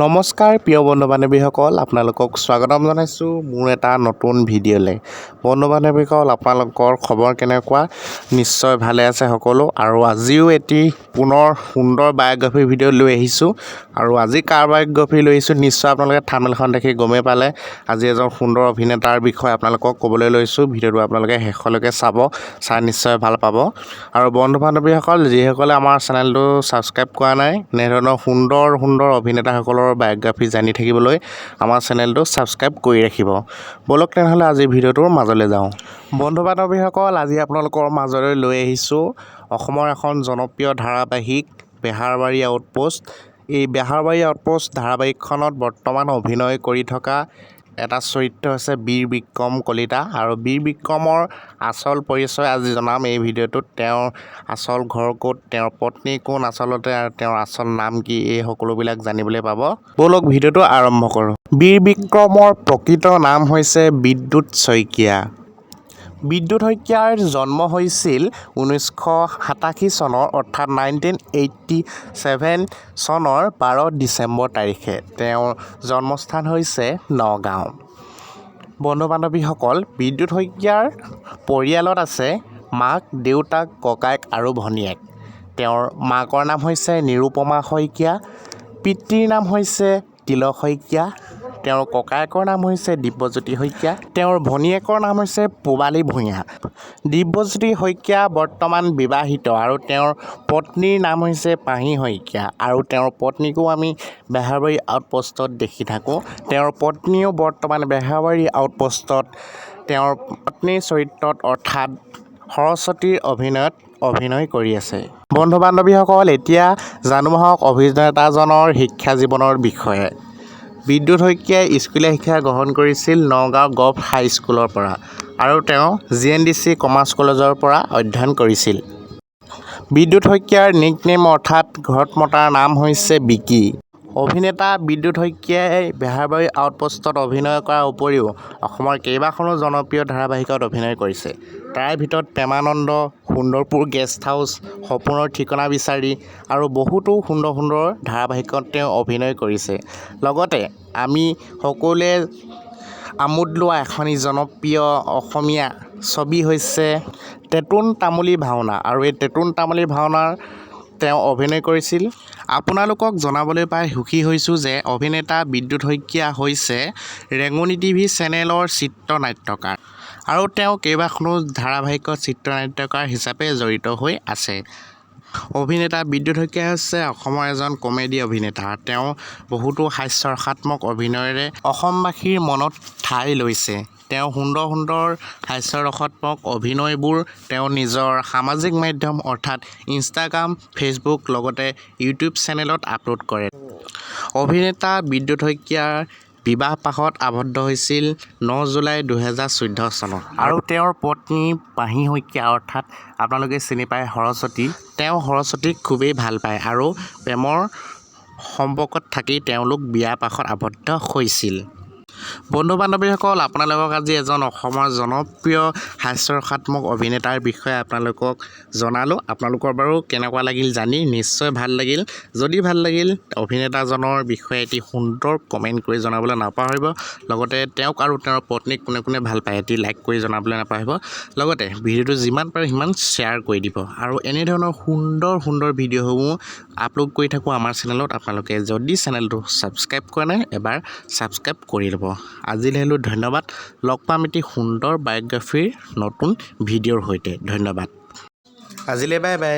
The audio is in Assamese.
নমস্কাৰ প্ৰিয় বন্ধু বান্ধৱীসকল, আপোনালোকক স্বাগতম জনাইছোঁ মোৰ এটা নতুন ভিডিঅ'লৈ। বন্ধু বান্ধৱীসকল, আপোনালোকৰ খবৰ কেনেকুৱা? নিশ্চয় ভালে আছে সকলো। আৰু আজিও এটি পুনৰ সুন্দৰ বায়োগ্ৰাফি ভিডিঅ' লৈ আহিছোঁ। আৰু আজি কাৰ বায়োগ্ৰাফি লৈ আহিছোঁ নিশ্চয় আপোনালোকে থাম্বনেইলখন দেখি গমেই পালে। আজি এজন সুন্দৰ অভিনেতাৰ বিষয়ে আপোনালোকক ক'বলৈ লৈছোঁ। ভিডিঅ'টো আপোনালোকে শেষলৈকে চাই নিশ্চয় ভাল পাব। আৰু বন্ধু বান্ধৱীসকল, যিসকলে আমাৰ চেনেলটো ছাবস্ক্ৰাইব কৰা নাই, এনেধৰণৰ সুন্দৰ অভিনেতাসকলৰ বায়োগ্ৰাফি জানি থাকিবলৈ আমাৰ চেনেলটো ছাবস্ক্ৰাইব কৰি ৰাখিব। বলক তেনেহ'লে আজি ভিডিঅ'টোৰ মাজলৈ যাওঁ। বন্ধু বান্ধৱীসকল, আজি আপোনালোকৰ মাজলৈ লৈ আহিছোঁ অসমৰ এখন জনপ্ৰিয় ধাৰাবাহিক বেহাৰবাৰী আউটপোষ্ট। এই বেহাৰবাৰী আউটপোষ্ট ধাৰাবাহিকখনত বৰ্তমান অভিনয় কৰি থকা এটা চৰিত্ৰ হৈছে বীৰ বিক্ৰম কলিতা। আৰু বীৰ বিক্ৰমৰ আচল পৰিচয় আজি জনাম এই ভিডিঅ'টোত। তেওঁৰ আচল ঘৰ ক'ত, তেওঁৰ পত্নী কোন আচলতে, আৰু তেওঁৰ আচল নাম কি, এই সকলোবিলাক জানিবলৈ পাব। ব'লক ভিডিঅ'টো আৰম্ভ কৰোঁ। বীৰ বিক্ৰমৰ প্ৰকৃত নাম হৈছে বিদ্যুৎ শইকীয়া। বিদ্যুৎ শইকীয়াৰ জন্ম হৈছিল 1987 চনৰ অৰ্থাৎ 1987 চনৰ 12 ডিচেম্বৰ তাৰিখে। তেওঁৰ জন্মস্থান হৈছে নগাঁও। বন্ধু বান্ধৱীসকল, বিদ্যুৎ শইকীয়াৰ পৰিয়ালত আছে মাক, দেউতাক, ককায়েক আৰু ভনীয়েক। তেওঁৰ মাকৰ নাম হৈছে নিৰুপমা শইকীয়া, পিতৃৰ নাম হৈছে তিলক শইকীয়া, তেওঁৰ ককায়েকৰ নাম হৈছে দিব্যজ্যোতি শইকীয়া, তেওঁৰ ভনীয়েকৰ নাম হৈছে পূবালী ভূঞা। দিব্যজ্যোতি শইকীয়া বৰ্তমান বিবাহিত আৰু তেওঁৰ পত্নীৰ নাম হৈছে পাহি শইকীয়া। আৰু তেওঁৰ পত্নীকো আমি বেহাৰবাৰী আউটপোষ্টত দেখি থাকোঁ। তেওঁৰ পত্নীও বৰ্তমান বেহাৰবাৰী আউটপোষ্টত তেওঁৰ পত্নীৰ চৰিত্ৰত অৰ্থাৎ সৰস্বতীৰ অভিনয় কৰি আছে। বন্ধু বান্ধৱীসকল, এতিয়া জানো আহক অভিনেতাজনৰ শিক্ষা জীৱনৰ বিষয়ে। বিদ্যুৎ শইকীয়াই স্কুলীয়া শিক্ষা গ্ৰহণ কৰিছিল নগাঁও গভ হাইস্কুলৰ পৰা আৰু তেওঁ GNDC কমাৰ্চ কলেজৰ পৰা অধ্যয়ন কৰিছিল। বিদ্যুৎ শইকীয়াৰ নিকনেম অৰ্থাৎ ঘৰত মতাৰ নাম হৈছে বিকি। অভিনেতা বিদ্যুৎ শইকীয়াই বেহাৰবাৰী আউটপোষ্টত অভিনয় কৰাৰ উপৰিও অসমৰ কেইবাখনো জনপ্ৰিয় ধাৰাবাহিকত অভিনয় কৰিছে। তাৰে ভিতৰত প্ৰেমানন্দ, সুন্দৰপুৰ গেষ্ট হাউচ, সপোনৰ ঠিকনা বিচাৰি আৰু বহুতো সুন্দৰ ধাৰাবাহিকত তেওঁ অভিনয় কৰিছে। লগতে আমি সকলোৱে আমোদ লোৱা এখনি জনপ্ৰিয় অসমীয়া ছবি হৈছে টেটোন তামুলী ভাওনা, আৰু এই টেটোন তামুলী ভাওনাৰ তেওঁ অভিনয় কৰিছিল। আপোনালোকক জনাবলৈ পাই সুখী হৈছোঁ যে অভিনেতা বিদ্যুৎ শইকীয়া হৈছে ৰেঙনি TV চেনেলৰ চিত্ৰনাট্যকাৰ আৰু তেওঁ কেইবাখনো ধাৰাবাহিকত চিত্ৰনাট্যকাৰ হিচাপে জড়িত হৈ আছে। অভিনেতা বিদ্যুৎ শইকীয়া হৈছে অসমৰ এজন কমেডী অভিনেতা। তেওঁ বহুতো হাস্যৰসাত্মক অভিনয়েৰে অসমবাসীৰ মনত ঠাই লৈছে। তেওঁ সুন্দৰ হাস্যৰসাত্মক অভিনয়বোৰ তেওঁ নিজৰ সামাজিক মাধ্যম অৰ্থাৎ ইনষ্টাগ্ৰাম, ফেচবুক লগতে ইউটিউব চেনেলত আপলোড কৰে। অভিনেতা বিদ্যুৎ শইকীয়াৰ বিবাহপাশত আবদ্ধ হৈছিল 9 জুলাই 2014 চনত। আৰু তেওঁৰ পত্নী পাহি শইকীয়া অৰ্থাৎ আপোনালোকে চিনি পায় সৰস্বতী, তেওঁ সৰস্বতীক খুবেই ভাল পায় আৰু প্ৰেমৰ সম্পৰ্কত থাকি তেওঁলোক বিয়াপাশত আবদ্ধ হৈছিল। বন্ধু বান্ধৱীসকল, আপোনালোকক আজি এজন অসমৰ জনপ্ৰিয় হাস্যৰসাত্মক অভিনেতাৰ বিষয়ে আপোনালোকক জনালোঁ। আপোনালোকৰ বাৰু কেনেকুৱা লাগিল জানি? নিশ্চয় ভাল লাগিল। যদি ভাল লাগিল, অভিনেতাজনৰ বিষয়ে এটি সুন্দৰ কমেণ্ট কৰি জনাবলৈ নাপাহৰিব। লগতে তেওঁক আৰু তেওঁৰ পত্নীক কোনে ভাল পায় এটি লাইক কৰি জনাবলৈ নাপাহৰিব। লগতে ভিডিঅ'টো যিমান পাৰে সিমান শ্বেয়াৰ কৰি দিব। আৰু এনেধৰণৰ সুন্দৰ ভিডিঅ'সমূহ আপলোড কৰি থাকোঁ আমাৰ চেনেলত। আপোনালোকে যদি চেনেলটো ছাবস্ক্ৰাইব কৰা নাই, এবাৰ ছাবস্ক্ৰাইব কৰি ল'ব। আজিলৈ ধন্যবাদ। লগ পাম এটি সুন্দৰ বায়োগ্ৰাফিৰ নতুন ভিডিঅ'ৰ সৈতে। ধন্যবাদ। আজিলৈ বাই বাই।